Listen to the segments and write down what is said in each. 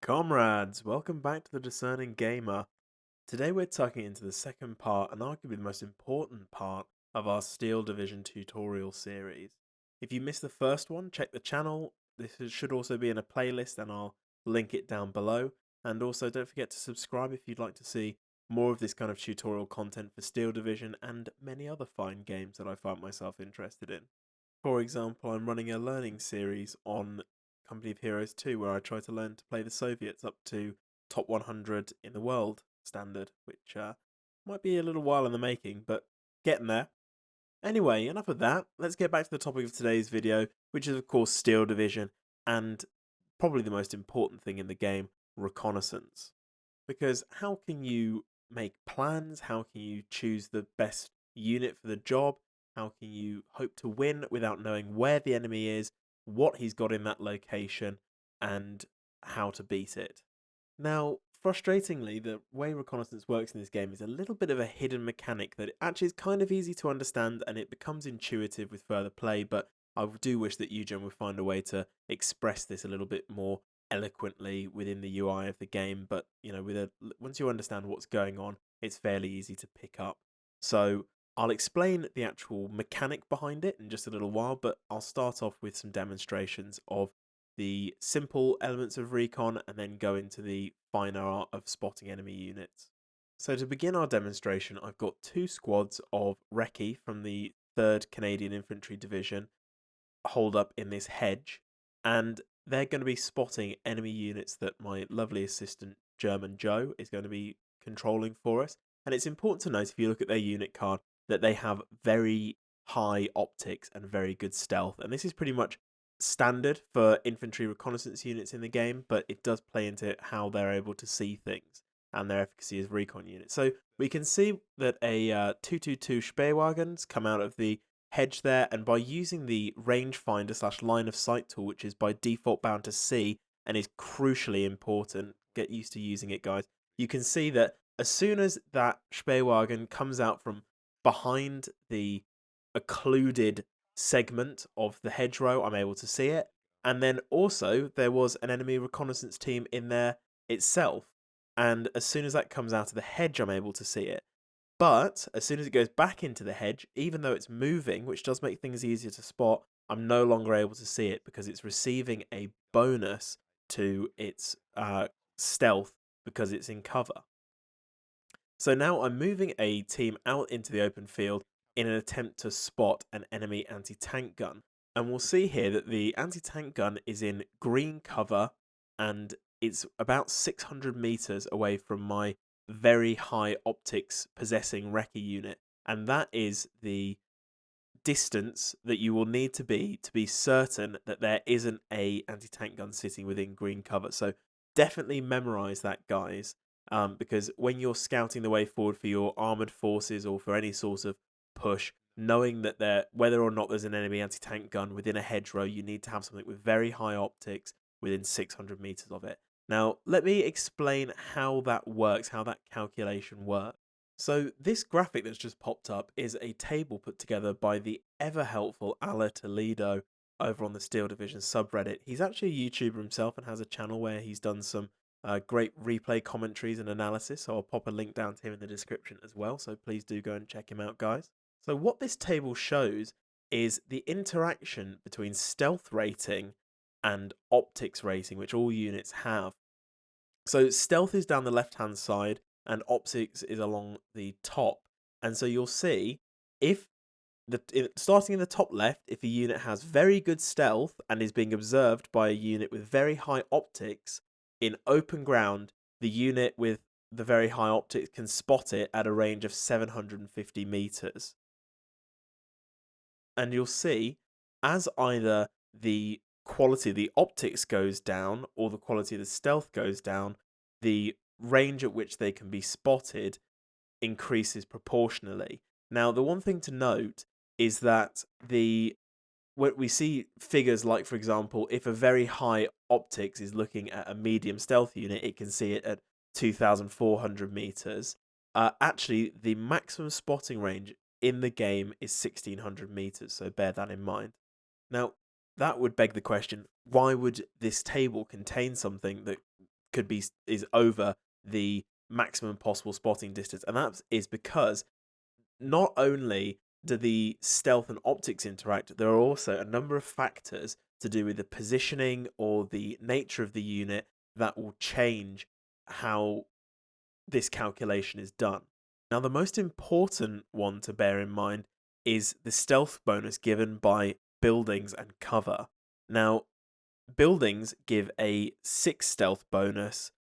Comrades, welcome back to the Discerning Gamer. Today we're tucking into the second part and arguably the most important part of our Steel Division tutorial series. If you missed the first one, check the channel. Should also be in a playlist and I'll link it down below. And also don't forget to subscribe if you'd like to see more of this kind of tutorial content for Steel Division and many other fine games that I find myself interested in. For example, I'm running a learning series on Company of Heroes 2 where I try to learn to play the Soviets up to top 100 in the world standard, which might be a little while in the making, but getting there. Anyway, enough of that. Let's get back to the topic of today's video, which is of course Steel Division and probably the most important thing in the game, reconnaissance. Because how can you make plans? How can you choose the best unit for the job? How can you hope to win without knowing where the enemy is, what he's got in that location, and how to beat it? Now, frustratingly, the way reconnaissance works in this game is a little bit of a hidden mechanic that actually is kind of easy to understand and it becomes intuitive with further play, but I do wish that Eugen would find a way to express this a little bit more eloquently within the UI of the game, but once you understand what's going on, it's fairly easy to pick up. So I'll explain the actual mechanic behind it in just a little while, but I'll start off with some demonstrations of the simple elements of recon and then go into the finer art of spotting enemy units. So to begin our demonstration, I've got two squads of Recce from the 3rd Canadian Infantry Division holed up in this hedge, and they're going to be spotting enemy units that my lovely assistant German Joe is going to be controlling for us. And it's important to note, if you look at their unit card, that they have very high optics and very good stealth. And this is pretty much standard for infantry reconnaissance units in the game, but it does play into how they're able to see things and their efficacy as recon units. So we can see that a 222 Spähwagens come out of the hedge there, and by using the rangefinder / line of sight tool, which is by default bound to C and is crucially important, get used to using it, guys, you can see that as soon as that Spähwagen comes out from behind the occluded segment of the hedgerow, I'm able to see it. And then also there was an enemy reconnaissance team in there itself, and as soon as that comes out of the hedge, I'm able to see it. But as soon as it goes back into the hedge, even though it's moving, which does make things easier to spot, I'm no longer able to see it because it's receiving a bonus to its stealth because it's in cover. So now I'm moving a team out into the open field in an attempt to spot an enemy anti-tank gun. And we'll see here that the anti-tank gun is in green cover and it's about 600 meters away from my very high optics possessing Recce unit. And that is the distance that you will need to be certain that there isn't a anti-tank gun sitting within green cover. So definitely memorize that, guys, because when you're scouting the way forward for your armored forces or for any sort of push, knowing that whether or not there's an enemy anti-tank gun within a hedgerow, you need to have something with very high optics within 600 meters of it. Now, let me explain how that works, how that calculation works. So this graphic that's just popped up is a table put together by the ever helpful Ala Toledo over on the Steel Division subreddit. He's actually a YouTuber himself and has a channel where he's done some great replay commentaries and analysis. So I'll pop a link down to him in the description as well. So please do go and check him out, guys. So what this table shows is the interaction between stealth rating and optics rating, which all units have. So stealth is down the left-hand side and optics is along the top. And so you'll see starting in the top left, if a unit has very good stealth and is being observed by a unit with very high optics in open ground, the unit with the very high optics can spot it at a range of 750 meters. And you'll see as either the quality of the optics goes down or the quality of the stealth goes down, the range at which they can be spotted increases proportionally. Now, the one thing to note is that when we see figures like, for example, if a very high optics is looking at a medium stealth unit, it can see it at 2,400 meters. Actually, the maximum spotting range in the game is 1,600 meters, so bear that in mind. Now, that would beg the question, why would this table contain something that is over the maximum possible spotting distance, and that is because not only do the stealth and optics interact, there are also a number of factors to do with the positioning or the nature of the unit that will change how this calculation is done. Now, the most important one to bear in mind is the stealth bonus given by buildings and cover. Now, buildings give a 6 stealth bonus,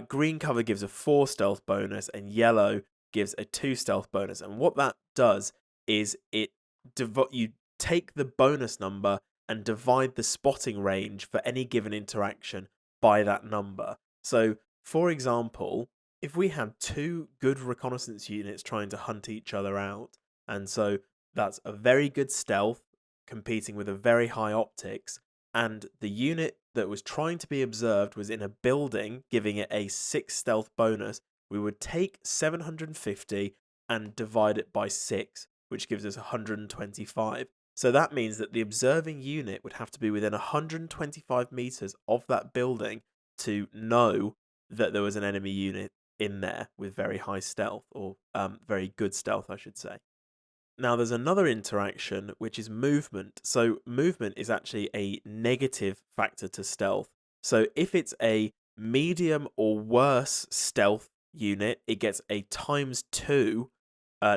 green cover gives a 4 stealth bonus, and yellow gives a 2 stealth bonus. And what that does is you take the bonus number and divide the spotting range for any given interaction by that number. So, for example, if we had 2 good reconnaissance units trying to hunt each other out, and so that's a very good stealth competing with a very high optics, and the unit that was trying to be observed was in a building, giving it a 6 stealth bonus, we would take 750 and divide it by 6, which gives us 125. So that means that the observing unit would have to be within 125 meters of that building to know that there was an enemy unit in there with very high stealth, or very good stealth, I should say. Now, there's another interaction, which is movement. So movement is actually a negative factor to stealth. So if it's a medium or worse stealth unit, it gets a ×2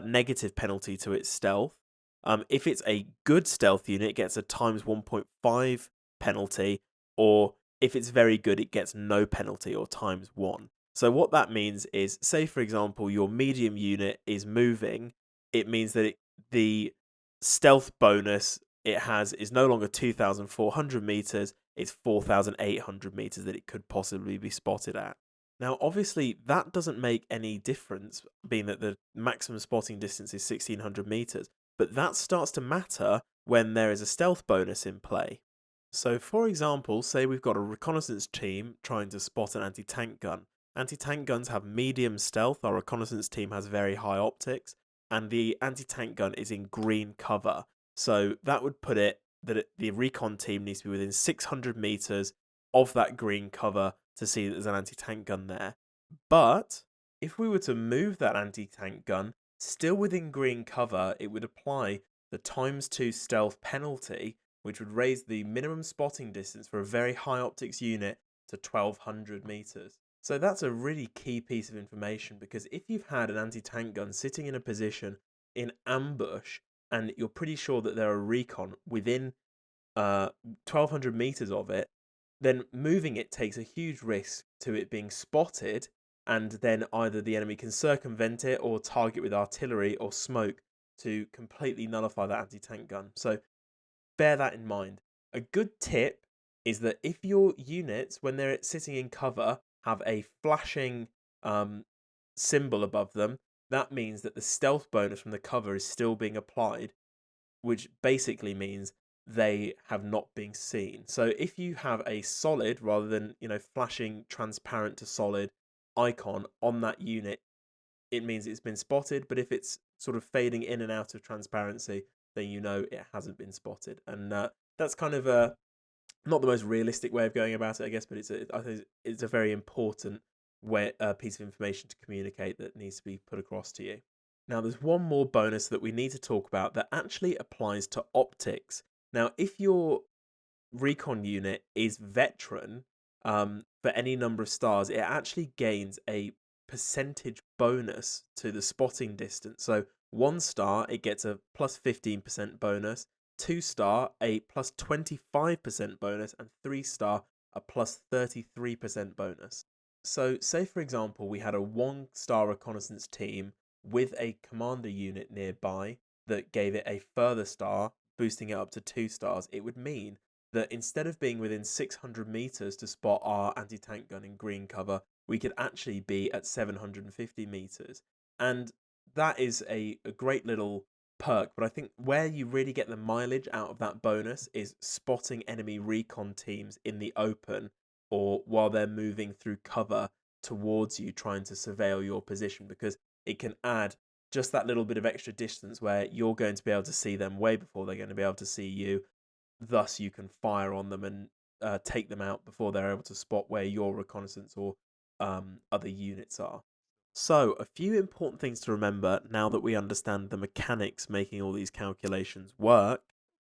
negative penalty to its stealth. If it's a good stealth unit, it gets a ×1.5 penalty, or if it's very good, it gets no penalty, or ×1. So what that means is, say for example, your medium unit is moving, it means that the stealth bonus it has is no longer 2,400 meters, it's 4,800 meters that it could possibly be spotted at. Now, obviously, that doesn't make any difference, being that the maximum spotting distance is 1,600 meters, but that starts to matter when there is a stealth bonus in play. So, for example, say we've got a reconnaissance team trying to spot an anti-tank gun. Anti-tank guns have medium stealth, our reconnaissance team has very high optics, and the anti-tank gun is in green cover. So that would put it that the recon team needs to be within 600 meters of that green cover to see that there's an anti-tank gun there. But if we were to move that anti-tank gun still within green cover, it would apply the ×2 stealth penalty, which would raise the minimum spotting distance for a very high optics unit to 1,200 meters. So that's a really key piece of information, because if you've had an anti-tank gun sitting in a position in ambush and you're pretty sure that there are recon within 1,200 meters of it, then moving it takes a huge risk to it being spotted, and then either the enemy can circumvent it or target with artillery or smoke to completely nullify that anti-tank gun. So bear that in mind. A good tip is that if your units, when they're sitting in cover, have a flashing symbol above them, that means that the stealth bonus from the cover is still being applied, which basically means they have not been seen. So if you have a solid rather than, flashing transparent to solid icon on that unit, it means it's been spotted. But if it's sort of fading in and out of transparency, then you know it hasn't been spotted. And that's kind of not the most realistic way of going about it, I guess, but I think it's a very important piece of information to communicate that needs to be put across to you. Now, there's one more bonus that we need to talk about that actually applies to optics. Now, if your recon unit is veteran for any number of stars, it actually gains a percentage bonus to the spotting distance. So 1 star, it gets a +15% bonus. 2 star, a +25% bonus, and 3 star, a +33% bonus. So say for example we had a 1 star reconnaissance team with a commander unit nearby that gave it a further star, boosting it up to 2 stars. It would mean that instead of being within 600 meters to spot our anti-tank gun in green cover, we could actually be at 750 meters. And that is a great little perk, but I think where you really get the mileage out of that bonus is spotting enemy recon teams in the open, or while they're moving through cover towards you trying to surveil your position, because it can add just that little bit of extra distance where you're going to be able to see them way before they're going to be able to see you. Thus you can fire on them and take them out before they're able to spot where your reconnaissance or other units are. So, a few important things to remember now that we understand the mechanics making all these calculations work.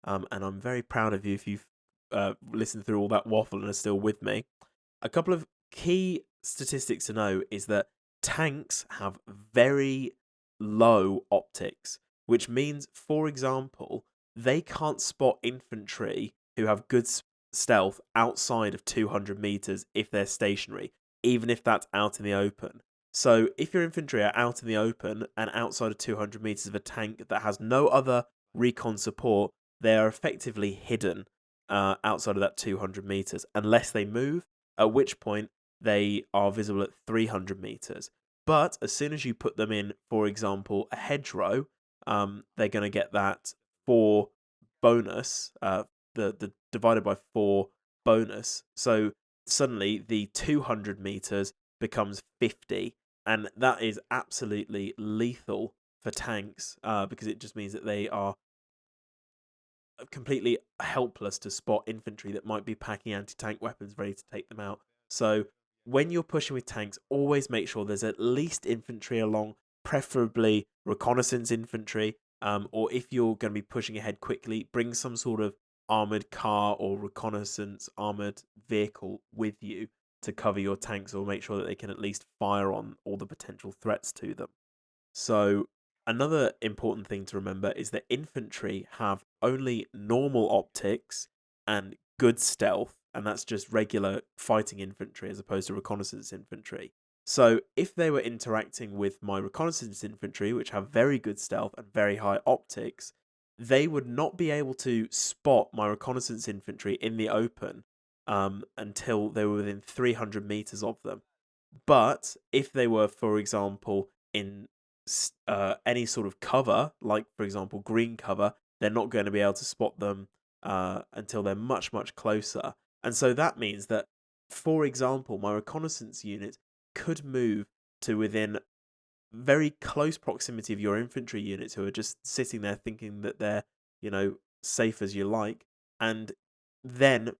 And I'm very proud of you if you've listened through all that waffle and are still with me. A couple of key statistics to know is that tanks have very low optics, which means, for example, they can't spot infantry who have good stealth outside of 200 meters if they're stationary, even if that's out in the open. So if your infantry are out in the open and outside of 200 meters of a tank that has no other recon support, they are effectively hidden outside of that 200 meters unless they move, at which point they are visible at 300 meters. But as soon as you put them in, for example, a hedgerow, they're going to get that 4 bonus, the divided by 4 bonus. So suddenly the 200 meters becomes 50, and that is absolutely lethal for tanks because it just means that they are completely helpless to spot infantry that might be packing anti-tank weapons ready to take them out. So when you're pushing with tanks, always make sure there's at least infantry along, preferably reconnaissance infantry, or if you're going to be pushing ahead quickly, bring some sort of armored car or reconnaissance armored vehicle with you to cover your tanks, or make sure that they can at least fire on all the potential threats to them. So another important thing to remember is that infantry have only normal optics and good stealth, and that's just regular fighting infantry as opposed to reconnaissance infantry. So if they were interacting with my reconnaissance infantry, which have very good stealth and very high optics, they would not be able to spot my reconnaissance infantry in the open until they were within 300 meters of them. But if they were, for example, in any sort of cover, like for example green cover, they're not going to be able to spot them until they're much, much closer. And so that means that, for example, my reconnaissance unit could move to within very close proximity of your infantry units who are just sitting there thinking that they're, safe as you like, and then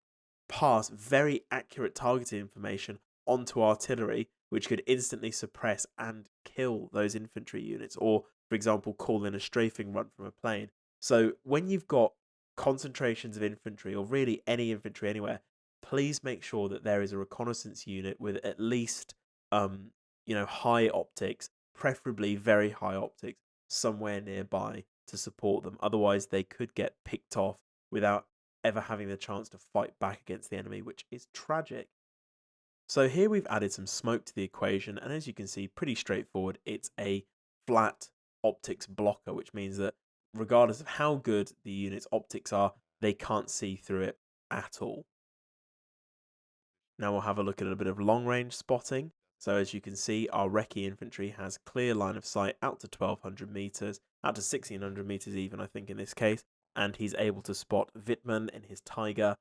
pass very accurate targeting information onto artillery, which could instantly suppress and kill those infantry units, or, for example, call in a strafing run from a plane. So when you've got concentrations of infantry, or really any infantry anywhere, please make sure that there is a reconnaissance unit with at least, high optics, preferably very high optics, somewhere nearby to support them. Otherwise, they could get picked off without ever having the chance to fight back against the enemy, which is tragic. So here we've added some smoke to the equation, and as you can see, pretty straightforward. It's a flat optics blocker, which means that regardless of how good the unit's optics are, they can't see through it at all. Now we'll have a look at a bit of long-range spotting. So as you can see, our Recce infantry has clear line of sight out to 1200 meters, out to 1600 meters even, I think, in this case, and he's able to spot Wittmann in his Tiger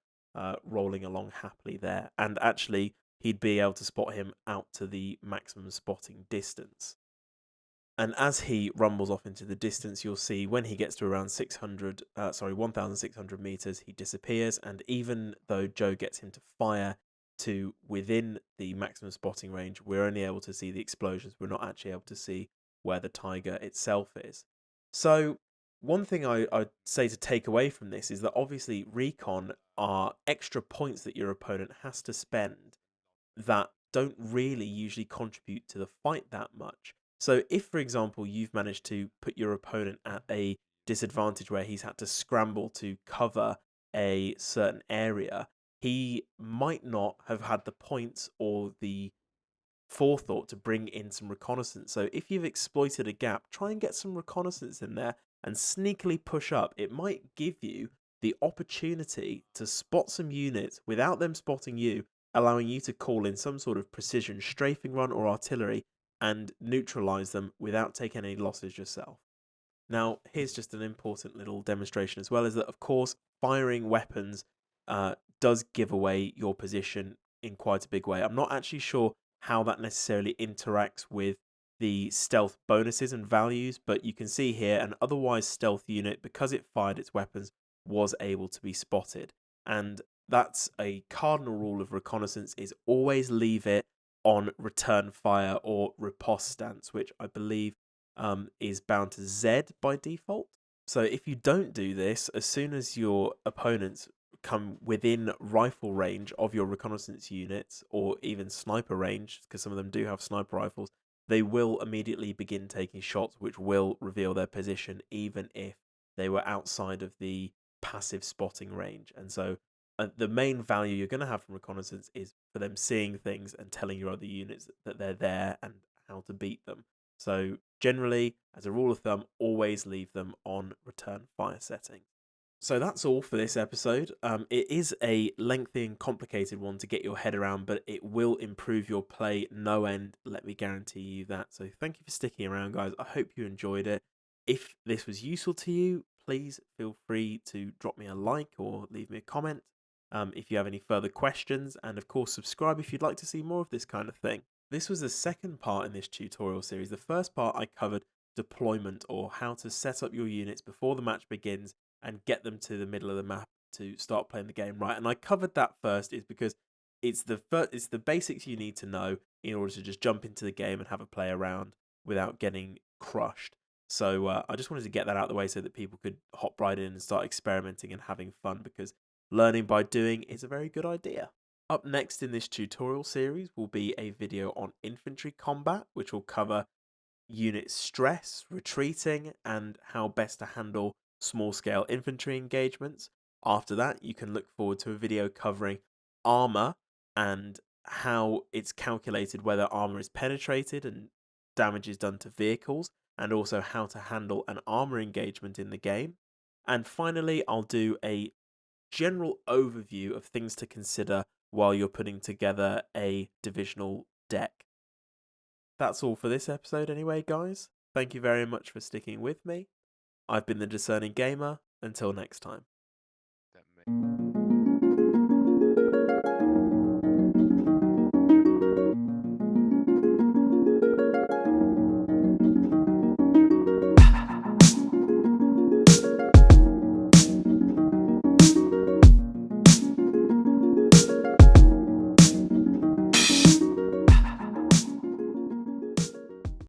rolling along happily there. And actually, he'd be able to spot him out to the maximum spotting distance. And as he rumbles off into the distance, you'll see when he gets to around 1,600 meters, he disappears. And even though Joe gets him to fire to within the maximum spotting range, we're only able to see the explosions. We're not actually able to see where the Tiger itself is. So one thing I'd say to take away from this is that obviously recon are extra points that your opponent has to spend that don't really usually contribute to the fight that much. So if, for example, you've managed to put your opponent at a disadvantage where he's had to scramble to cover a certain area, he might not have had the points or the forethought to bring in some reconnaissance. So if you've exploited a gap, try and get some reconnaissance in there and sneakily push up. It might give you the opportunity to spot some units without them spotting you, allowing you to call in some sort of precision strafing run or artillery and neutralize them without taking any losses yourself. Now, here's just an important little demonstration as well, is that, of course, firing weapons does give away your position in quite a big way. I'm not actually sure how that necessarily interacts with the stealth bonuses and values, but you can see here an otherwise stealth unit, because it fired its weapons, was able to be spotted. And That's a cardinal rule of reconnaissance, is always leave it on return fire or riposte stance, which I believe is bound to Z by default. So if you don't do this, as soon as your opponents come within rifle range of your reconnaissance units, or even sniper range, because some of them do have sniper rifles, they will immediately begin taking shots, which will reveal their position, even if they were outside of the passive spotting range. And so the main value you're going to have from reconnaissance is for them seeing things and telling your other units that they're there and how to beat them. So generally, as a rule of thumb, always leave them on return fire setting. So that's all for this episode. It is a lengthy and complicated one to get your head around, but it will improve your play no end. Let me guarantee you that. So thank you for sticking around, guys. I hope you enjoyed it. If this was useful to you, please feel free to drop me a like or leave me a comment. If you have any further questions, and of course, subscribe if you'd like to see more of this kind of thing. This was the second part in this tutorial series. The first part I covered deployment, or how to set up your units before the match begins and get them to the middle of the map to start playing the game right. And I covered that first is because it's the basics you need to know in order to just jump into the game and have a play around without getting crushed. So I just wanted to get that out of the way so that people could hop right in and start experimenting and having fun, because learning by doing is a very good idea. Up next in this tutorial series will be a video on infantry combat, which will cover unit stress, retreating, and how best to handle small-scale infantry engagements. After that, you can look forward to a video covering armor and how it's calculated whether armor is penetrated and damage is done to vehicles, and also how to handle an armor engagement in the game. And finally, I'll do a general overview of things to consider while you're putting together a divisional deck. That's all for this episode anyway, guys. Thank you very much for sticking with me. I've been the Discerning Gamer. Until next time.